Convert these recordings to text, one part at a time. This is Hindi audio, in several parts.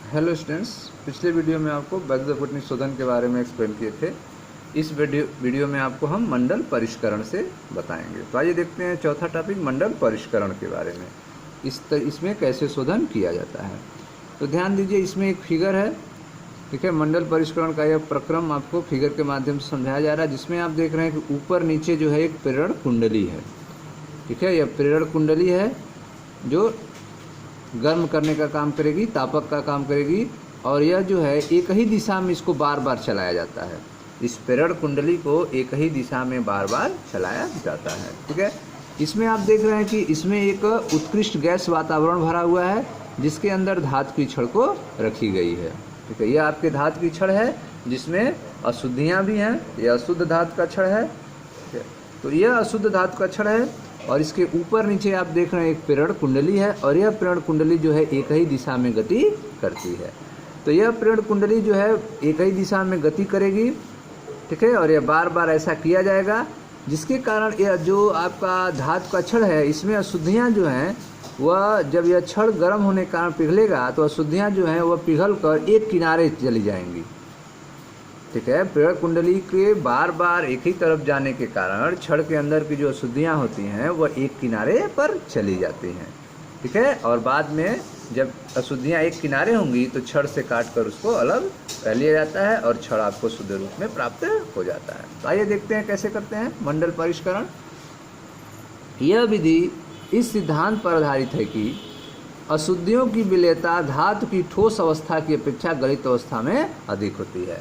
हेलो स्टूडेंट्स, पिछले वीडियो में आपको वैद्युत शोधन के बारे में एक्सप्लेन किए थे। इस वीडियो में आपको हम मंडल परिष्करण से बताएंगे। तो आइए देखते हैं चौथा टॉपिक मंडल परिष्करण के बारे में। इसमें कैसे शोधन किया जाता है। तो ध्यान दीजिए, इसमें एक फिगर है, ठीक है। मंडल परिष्करण का यह प्रक्रम आपको फिगर के माध्यम से समझाया जा रहा है, जिसमें आप देख रहे हैं कि ऊपर नीचे जो है एक प्रेरण कुंडली है, ठीक है। यह प्रेरण कुंडली है जो गर्म करने का काम करेगी, तापक का काम करेगी, और यह जो है एक ही दिशा में इसको बार बार चलाया जाता है। इस प्रेरण कुंडली को एक ही दिशा में बार बार चलाया जाता है, ठीक है। इसमें आप देख रहे हैं कि इसमें एक उत्कृष्ट गैस वातावरण भरा हुआ है, जिसके अंदर धातु की छड़ को रखी गई है, ठीक है। यह आपके धातु की छड़ है, जिसमें अशुद्धियाँ भी हैं। यह अशुद्ध धातु का छड़ है, ठीक है। तो यह अशुद्ध धातु का छड़ है, और इसके ऊपर नीचे आप देख रहे हैं एक प्रेरण कुंडली है, और यह प्रेरण कुंडली जो है एक ही दिशा में गति करती है। तो यह प्रेरण कुंडली जो है एक ही दिशा में गति करेगी, ठीक है। और यह बार बार ऐसा किया जाएगा, जिसके कारण यह जो आपका धातु का छड़ है, इसमें अशुद्धियाँ जो हैं वह जब यह छड़ गर्म होने के कारण पिघलेगा, तो अशुद्धियाँ जो हैं वह पिघल कर एक किनारे चली जाएंगी, ठीक है। प्रेरण कुंडली के बार बार एक ही तरफ जाने के कारण छड़ के अंदर की जो अशुद्धियाँ होती हैं वह एक किनारे पर चली जाती हैं, ठीक है। और बाद में जब अशुद्धियाँ एक किनारे होंगी तो छड़ से काट कर उसको अलग कर लिया जाता है, और छड़ आपको शुद्ध रूप में प्राप्त हो जाता है। तो आइए देखते हैं कैसे करते हैं मंडल परिष्करण। यह विधि इस सिद्धांत पर आधारित है कि अशुद्धियों की विलेयता धातु की ठोस अवस्था की अपेक्षा गलित अवस्था में अधिक होती है,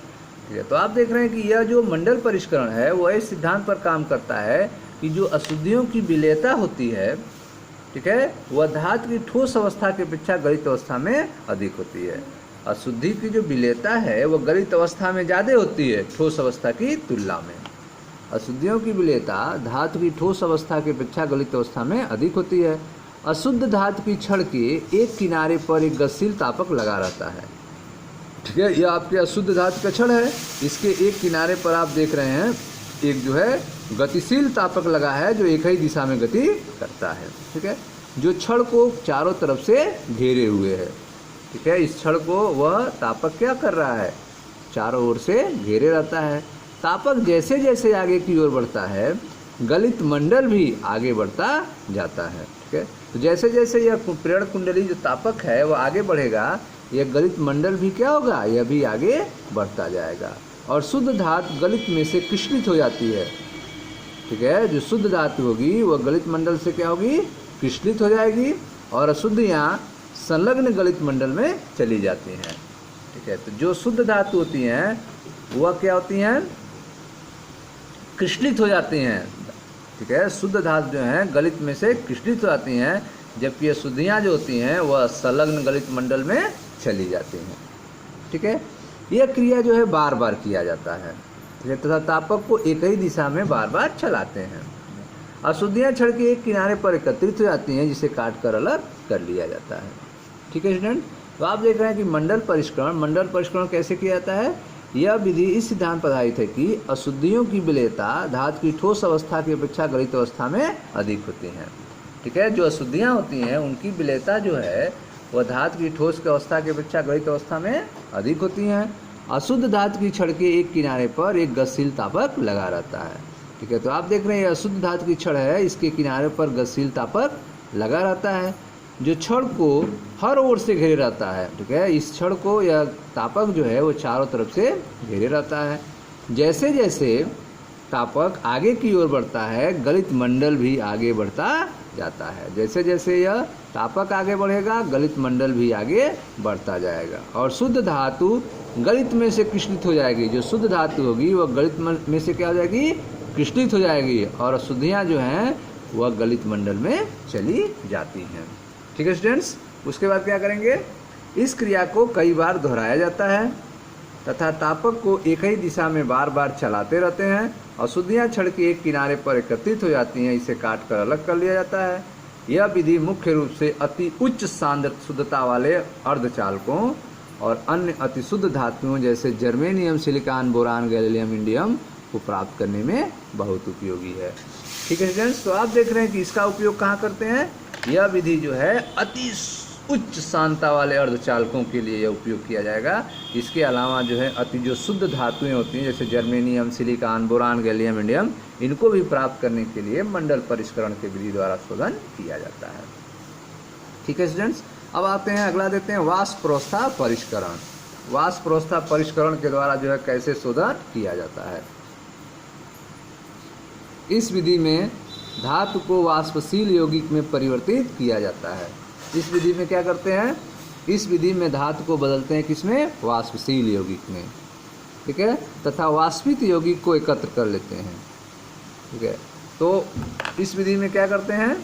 ठीक है। तो आप देख रहे हैं कि यह जो मंडल परिष्करण है वह इस सिद्धांत पर काम करता है कि जो अशुद्धियों की विलेयता होती है, ठीक है, वह धातु की ठोस अवस्था की अपेक्षा गलित अवस्था में अधिक होती है। अशुद्धि की जो विलेयता है वह गलित अवस्था में ज़्यादा होती है ठोस अवस्था की तुलना में। अशुद्धियों की विलेयता धातु की ठोस अवस्था की अपेक्षा गलित अवस्था में अधिक होती है। अशुद्ध धातु की छड़ के एक किनारे पर एक गतिशील तापक लगा रहता है, ठीक है। यह आपके अशुद्ध धातु का छड़ है, इसके एक किनारे पर आप देख रहे हैं एक जो है गतिशील तापक लगा है, जो एक ही दिशा में गति करता है, ठीक है। जो छड़ को चारों तरफ से घेरे हुए है, ठीक है। इस छड़ को वह तापक क्या कर रहा है, चारों ओर से घेरे रहता है। तापक जैसे जैसे आगे की ओर बढ़ता है, गलित मंडल भी आगे बढ़ता जाता है, ठीक है। तो जैसे जैसे यह प्रेरण कुंडली जो तापक है वह आगे बढ़ेगा, यह गलित मंडल भी क्या होगा, यह भी आगे बढ़ता जाएगा, और शुद्ध धातु गलित में से क्रिस्टलित हो जाती है, ठीक है। जो शुद्ध धातु होगी वह गलित मंडल से क्या होगी, क्रिस्टलित हो जाएगी, और अशुद्धियाँ संलग्न गलित मंडल में चली जाती हैं, ठीक है। तो जो शुद्ध धातु होती हैं वह क्या होती हैं, क्रिस्टलित हो जाती हैं, ठीक है। शुद्ध धातु जो हैं गलित में से क्रिस्टलित हो जाती हैं, जबकि अशुद्धियाँ जो होती हैं वह संलग्न गलित मंडल में चली जाती हैं, ठीक है। यह क्रिया जो है बार बार किया जाता है, ठीक है, तथा तापक को एक ही दिशा में बार बार चलाते हैं। अशुद्धियाँ छड़ के एक किनारे पर एकत्रित हो जाती हैं, जिसे काट कर अलग कर लिया जाता है, ठीक है स्टूडेंट। तो आप देख रहे हैं कि मंडल परिष्करण कैसे किया जाता है। यह विधि इस सिद्धांत पर आधारित है कि अशुद्धियों की विलेयता धातु की ठोस अवस्था की अपेक्षा गलित अवस्था में अधिक होती हैं, ठीक है। जो अशुद्धियाँ होती हैं उनकी विलेयता जो है वह धातु की ठोस की अवस्था की अपेक्षा गलित अवस्था में अधिक होती हैं। अशुद्ध धातु की छड़ के एक किनारे पर एक गतिशील तापक लगा रहता है, ठीक है। तो आप देख रहे हैं अशुद्ध धातु की छड़ है, इसके किनारे पर गतिशील तापक लगा रहता है, जो छड़ को हर ओर से घेरे रहता है, ठीक है। इस छड़ को यह तापक जो है वो चारों तरफ से घेरे रहता है। जैसे जैसे तापक आगे की ओर बढ़ता है, गलित मंडल भी आगे बढ़ता जाता है। जैसे जैसे यह तापक आगे बढ़ेगा, गलित मंडल भी आगे बढ़ता जाएगा, और शुद्ध धातु गलित में से क्रिस्टलित हो जाएगी। जो शुद्ध धातु होगी वह गलित में से क्या हो जाएगी, क्रिस्टलित हो जाएगी, और अशुद्धियाँ जो हैं वह गलित मंडल में चली जाती हैं, ठीक है स्टूडेंट्स। उसके बाद क्या करेंगे, इस क्रिया को कई बार दोहराया जाता है तथा तापक को एक ही दिशा में बार बार चलाते रहते हैं। अशुद्धियाँ छड़ के एक किनारे पर एकत्रित हो जाती हैं, इसे काट कर अलग कर लिया जाता है। यह विधि मुख्य रूप से अति उच्च शुद्धता वाले अर्धचालकों और अन्य अति शुद्ध धातुओं जैसे germanium, silicon, boron, gallium, indium को प्राप्त करने में बहुत उपयोगी है, ठीक है स्टूडेंट्स। तो आप देख रहे हैं कि इसका उपयोग कहाँ करते हैं। यह विधि जो है अति उच्च सांद्रता वाले अर्धचालकों के लिए यह उपयोग किया जाएगा। इसके अलावा जो है अति जो शुद्ध धातुएं होती हैं जैसे germanium, silicon, boron, gallium, indium, इनको भी प्राप्त करने के लिए मंडल परिष्करण के विधि द्वारा शोधन किया जाता है। ठीक है स्टूडेंट्स, अब आते हैं अगला देखते हैं वाष्प अवस्था परिष्करण। वाष्प अवस्था परिष्करण के द्वारा जो है कैसे शोधन किया जाता है। इस विधि में धातु को वाष्पशील यौगिक में परिवर्तित किया जाता है। इस विधि में क्या करते हैं, इस विधि में धातु को बदलते हैं किसमें, वाष्पशील यौगिक में। ठीक है, तथा वाष्पित यौगिक को एकत्र कर लेते हैं। ठीक है, तो इस विधि में क्या करते हैं,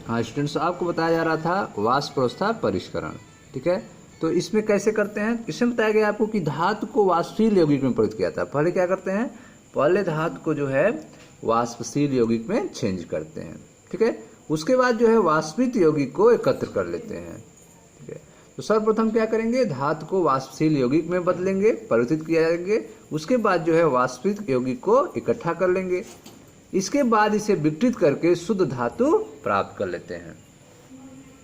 हाँ स्टूडेंट्स आपको बताया जा रहा था वाष्प अवस्था परिष्करण। ठीक है, तो इसमें कैसे करते हैं, इसमें बताया गया आपको कि धातु को वाष्पशील यौगिक में परिवर्तित किया था। पहले क्या करते हैं, पहले धातु को जो है वाष्पशील यौगिक में चेंज करते हैं। ठीक है, उसके बाद जो है वाष्पित यौगिक को एकत्र कर लेते हैं। ठीक है, तो सर्वप्रथम क्या करेंगे, धातु को वाष्पशील यौगिक में बदलेंगे, परिवर्तित किया जाएंगे। उसके बाद जो है वाष्पित यौगिक को इकट्ठा कर लेंगे। इसके बाद इसे विघटित करके शुद्ध धातु प्राप्त कर लेते हैं।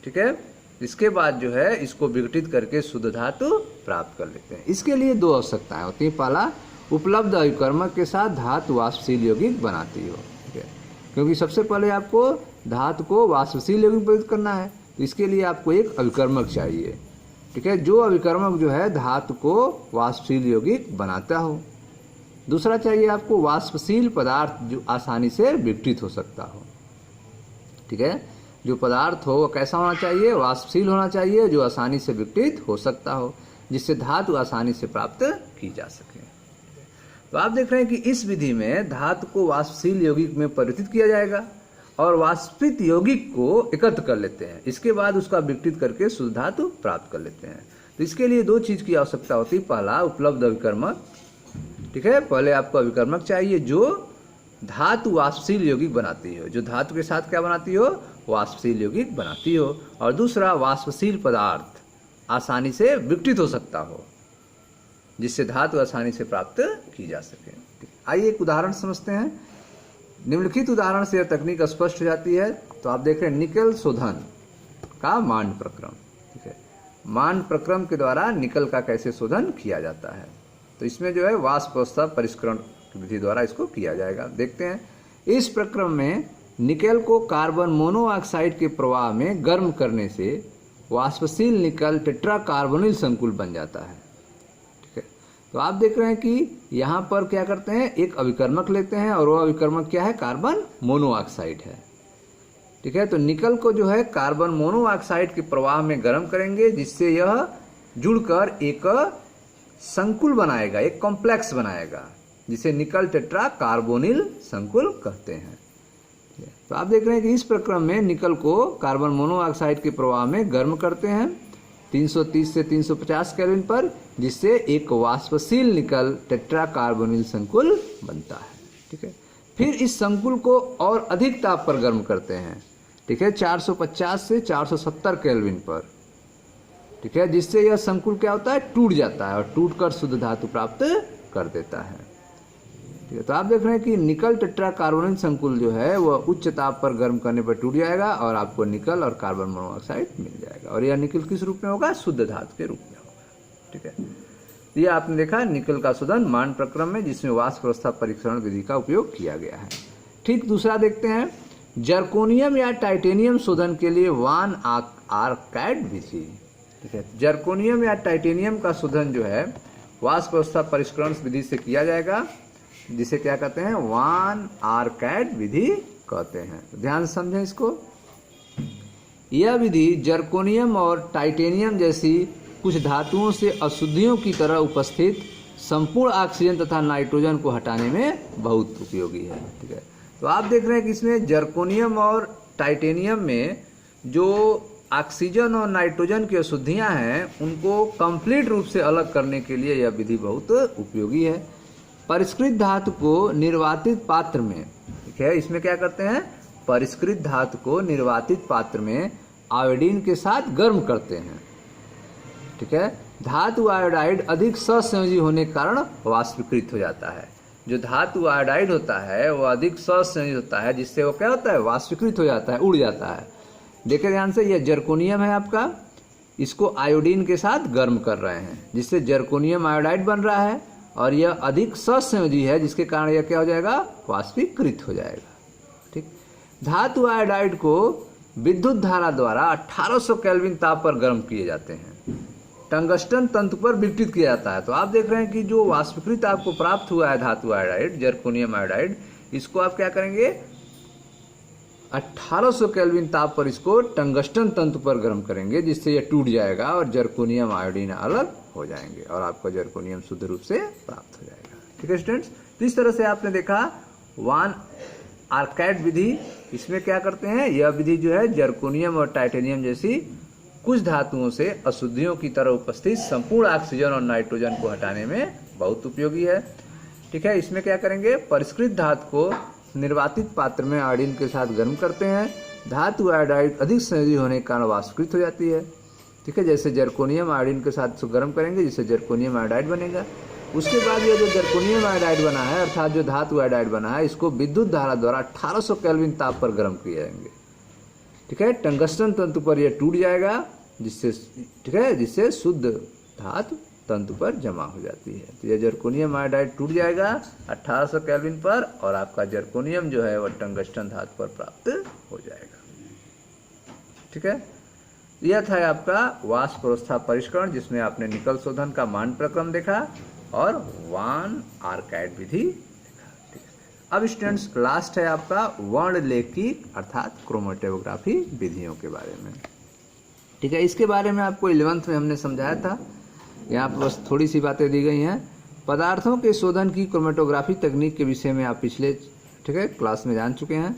ठीक है, इसके बाद जो है इसको विघटित करके शुद्ध धातु प्राप्त कर लेते हैं। इसके लिए दो आवश्यकताएं होती हैं। पहला, उपलब्ध अभिकर्मक के साथ धातु वाष्पशील यौगिक बनाती हो। ठीक है, क्योंकि सबसे पहले आपको धातु को वाष्पशील यौगिक में परिवर्तित करना है, तो इसके लिए आपको एक अभिकर्मक चाहिए। ठीक है, जो अभिकर्मक जो है धातु को वाष्पशील यौगिक बनाता हो। दूसरा चाहिए आपको वाष्पशील पदार्थ जो आसानी से विघटित हो सकता हो। ठीक है, जो पदार्थ हो वो कैसा होना चाहिए, वाष्पशील होना चाहिए, जो आसानी से विघटित हो सकता हो, जिससे धातु आसानी से प्राप्त की जा सके। तो आप देख रहे हैं कि इस विधि में धातु को वाष्पशील यौगिक में परिवर्तित किया जाएगा और वाष्पित यौगिक को एकत्र कर लेते हैं। इसके बाद उसका विघटित करके शुद्ध धातु प्राप्त कर लेते हैं। तो इसके लिए दो चीज की आवश्यकता होती है। पहला, उपलब्ध अभिकर्मक। ठीक है, पहले आपको अभिकर्मक चाहिए जो धातु वाष्पशील यौगिक बनाती हो, जो धातु के साथ क्या बनाती हो, वाष्पशील यौगिक बनाती हो। और दूसरा, वाष्पशील पदार्थ आसानी से विघटित हो सकता हो, जिससे धातु आसानी से प्राप्त की जा सके। आइए एक उदाहरण समझते हैं। निम्नलिखित उदाहरण से यह तकनीक स्पष्ट हो जाती है। तो आप देख रहे हैं निकल शोधन का मांड प्रक्रम। ठीक है, मांड प्रक्रम के द्वारा निकल का कैसे शोधन किया जाता है। तो इसमें जो है वाष्प अवस्था परिष्करण विधि द्वारा इसको किया जाएगा। देखते हैं, इस प्रक्रम में निकल को कार्बन मोनोऑक्साइड के प्रवाह में गर्म करने से वाष्पशील निकल टेट्राकार्बोनिल संकुल बन जाता है। तो आप देख रहे हैं कि यहाँ पर क्या करते हैं, एक अभिकर्मक लेते हैं और वो अभिकर्मक क्या है, कार्बन मोनोऑक्साइड है। ठीक है, तो निकल को जो है कार्बन मोनोऑक्साइड के प्रवाह में गर्म करेंगे, जिससे यह जुड़कर एक संकुल बनाएगा, एक कॉम्प्लेक्स बनाएगा, जिसे निकल टेट्राकार्बोनिल संकुल कहते हैं। तो आप देख रहे हैं कि इस प्रक्रम में निकल को कार्बन मोनोऑक्साइड के प्रवाह में गर्म करते हैं 330 से 350 केल्विन पर, जिससे एक वाष्पशील निकल टेट्राकार्बोनिल संकुल बनता है। ठीक है, फिर इस संकुल को और अधिक ताप पर गर्म करते हैं। ठीक है, 450 से 470 केल्विन पर। ठीक है, जिससे यह संकुल क्या होता है, टूट जाता है और टूटकर शुद्ध धातु प्राप्त कर देता है। ठीक है, तो आप देख रहे हैं कि निकल टेट्राकार्बोनिल संकुल जो है वह उच्च ताप पर गर्म करने पर टूट जाएगा और आपको निकल और कार्बन मोनोऑक्साइड मिल जाएगा। और यह निकल किस रूप में होगा, शुद्ध धातु के रूप में होगा। ठीक है, ये आपने देखा निकल का शोधन मांड प्रक्रम में, जिसमें वाष्प अवस्था परिष्करण विधि का उपयोग किया गया है। ठीक, दूसरा देखते हैं, जर्कोनियम या टाइटेनियम शोधन के लिए वान आर्काइड विधि। ठीक है, जर्कोनियम या टाइटेनियम का शोधन जो है वाष्प अवस्था परिष्करण विधि से किया जाएगा, जिसे क्या कहते हैं, वान आर्काइड विधि कहते हैं। ध्यान से समझें इसको। यह विधि जर्कोनियम और टाइटेनियम जैसी कुछ धातुओं से अशुद्धियों की तरह उपस्थित संपूर्ण ऑक्सीजन तथा नाइट्रोजन को हटाने में बहुत उपयोगी है। ठीक है, तो आप देख रहे हैं कि इसमें जर्कोनियम और टाइटेनियम में जो ऑक्सीजन और नाइट्रोजन की अशुद्धियां हैं, उनको कंप्लीट रूप से अलग करने के लिए यह विधि बहुत उपयोगी है। परिष्कृत धातु को निर्वातित पात्र में, ठीक है, इसमें क्या करते हैं, परिष्कृत धातु को निर्वातित पात्र में आयोडीन के साथ गर्म करते हैं। ठीक है, धातु आयोडाइड अधिक सहसंयोजी होने के कारण वाष्पीकृत हो जाता है। जो धातु आयोडाइड होता है वो अधिक सहसंयोजी होता है, जिससे वो क्या होता है, वाष्पीकृत हो जाता है, उड़ जाता है। देखिए ध्यान से, यह जर्कोनियम है आपका, इसको आयोडीन के साथ गर्म कर रहे हैं जिससे जर्कोनियम आयोडाइड बन रहा है और यह अधिक सहसंयोजी है जिसके कारण यह क्या हो जाएगा, वाष्पीकृत हो जाएगा। ठीक, धातु आयोडाइड को विद्युत धारा द्वारा 1800 केल्विन ताप पर गर्म किए जाते हैं, टंगस्टन तंतु पर विघटित किया जाता है। तो आप देख रहे हैं कि जो वाष्पीकृत आपको प्राप्त हुआ है धातु आयोडाइड, जर्कोनियम आयोडाइड, इसको आप क्या करेंगे, 1800 केल्विन ताप पर इसको टंगस्टन तंतु पर गर्म करेंगे जिससे यह टूट जाएगा और जर्कोनियम आयोडीन अलग हो जाएंगे और आपका जर्कोनियम शुद्ध रूप से प्राप्त हो जाएगा। ठीक है स्टूडेंट्स, तो इस तरह से आपने देखा वान आर्काइड विधि। इसमें क्या करते हैं, यह विधि जो है जर्कोनियम और टाइटेनियम जैसी कुछ धातुओं से अशुद्धियों की तरह उपस्थित संपूर्ण ऑक्सीजन और नाइट्रोजन को हटाने में बहुत उपयोगी है। ठीक है, इसमें क्या करेंगे, परिष्कृत धातु को निर्वातित पात्र में आयोडीन के साथ गर्म करते हैं, धातु आयोडाइड अधिक संयोजी होने के कारण वाष्पीकृत हो जाती है। ठीक है, जैसे जर्कोनियम आयोडीन के साथ गर्म करेंगे जिससे जर्कोनियम आयोडाइड बनेगा। उसके बाद ये जो जर्कोनियम आयोडाइड बना है अर्थात जो धातु आयोडाइड बना है, इसको विद्युत धारा द्वारा 1800 केल्विन ताप पर गर्म किए जाएंगे। ठीक है, टंगस्टन तंतु पर यह टूट जाएगा जिससे, ठीक है, जिससे शुद्ध धातु तंतु पर जमा हो जाती है। तो यह जर्कोनियम आयोडाइड टूट जाएगा 1800 केल्विन पर और आपका जर्कोनियम जो है वह टंगस्टन धातु पर प्राप्त हो जाएगा। ठीक है, यह था आपका वाष्प अवस्था परिष्करण जिसमें आपने निकल शोधन का मान प्रक्रम देखा और वान आर्काइड विधि देखा। ठीक है, अब स्टूडेंट्स लास्ट है आपका वर्णलेखी अर्थात क्रोमेटोग्राफी विधियों के बारे में। ठीक है, इसके बारे में आपको 11th में हमने समझाया था, यहाँ पर बस थोड़ी सी बातें दी गई हैं। पदार्थों के शोधन की क्रोमेटोग्राफी तकनीक के विषय में आप पिछले, ठीक है, क्लास में जान चुके हैं।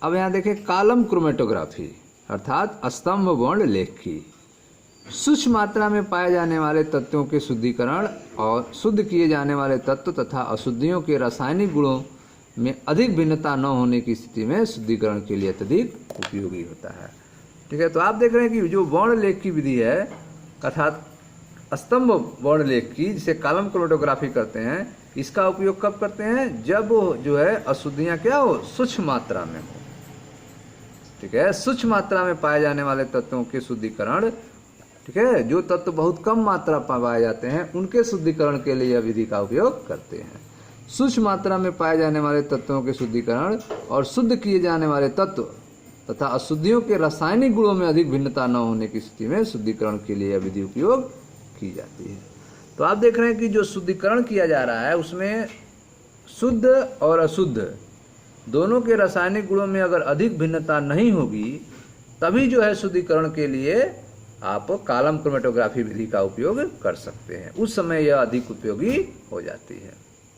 अब यहाँ देखें कॉलम क्रोमेटोग्राफी अर्थात स्तंभ वर्ण लेख की, सूक्ष्म मात्रा में पाए जाने वाले तत्वों के शुद्धिकरण और शुद्ध किए जाने वाले तत्व तथा अशुद्धियों के रासायनिक गुणों में अधिक भिन्नता न होने की स्थिति में शुद्धिकरण के लिए अत्यधिक उपयोगी होता है। ठीक है, तो आप देख रहे हैं कि जो वर्ण लेख की विधि है अर्थात स्तंभ वर्ण लेख की, जिसे कॉलम क्रोमेटोग्राफी करते हैं, इसका उपयोग कब करते हैं, जब जो है अशुद्धियां क्या हो, सूक्ष्म मात्रा में हो। ठीक है, सूक्ष्म मात्रा में पाए जाने वाले तत्वों के शुद्धिकरण, ठीक है, जो तत्व बहुत कम मात्रा पाए जाते हैं उनके शुद्धिकरण के लिए यह विधि का उपयोग करते हैं। सूक्ष्म मात्रा में पाए जाने वाले तत्वों के शुद्धिकरण और शुद्ध किए जाने वाले तत्व तथा अशुद्धियों के रासायनिक गुणों में अधिक भिन्नता न होने की स्थिति में शुद्धिकरण के लिए यह विधि उपयोग की जाती है। तो आप देख रहे हैं कि जो शुद्धिकरण किया जा रहा है उसमें शुद्ध और अशुद्ध दोनों के रासायनिक गुणों में अगर अधिक भिन्नता नहीं होगी तभी जो है शुद्धिकरण के लिए आप कॉलम क्रोमेटोग्राफी विधि का उपयोग कर सकते हैं, उस समय यह अधिक उपयोगी हो जाती है।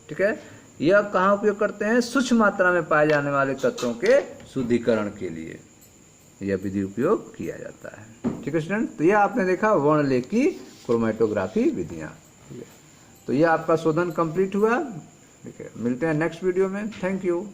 ठीक है, यह कहाँ उपयोग करते हैं, सूक्ष्म मात्रा में पाए जाने वाले तत्वों के शुद्धिकरण के लिए यह विधि उपयोग किया जाता है। ठीक है स्टूडेंट, तो यह आपने देखा वर्णलेख की क्रोमेटोग्राफी विधियाँ। ठीक है, तो यह आपका शोधन कंप्लीट हुआ। ठीक है, मिलते हैं नेक्स्ट वीडियो में। Thank you.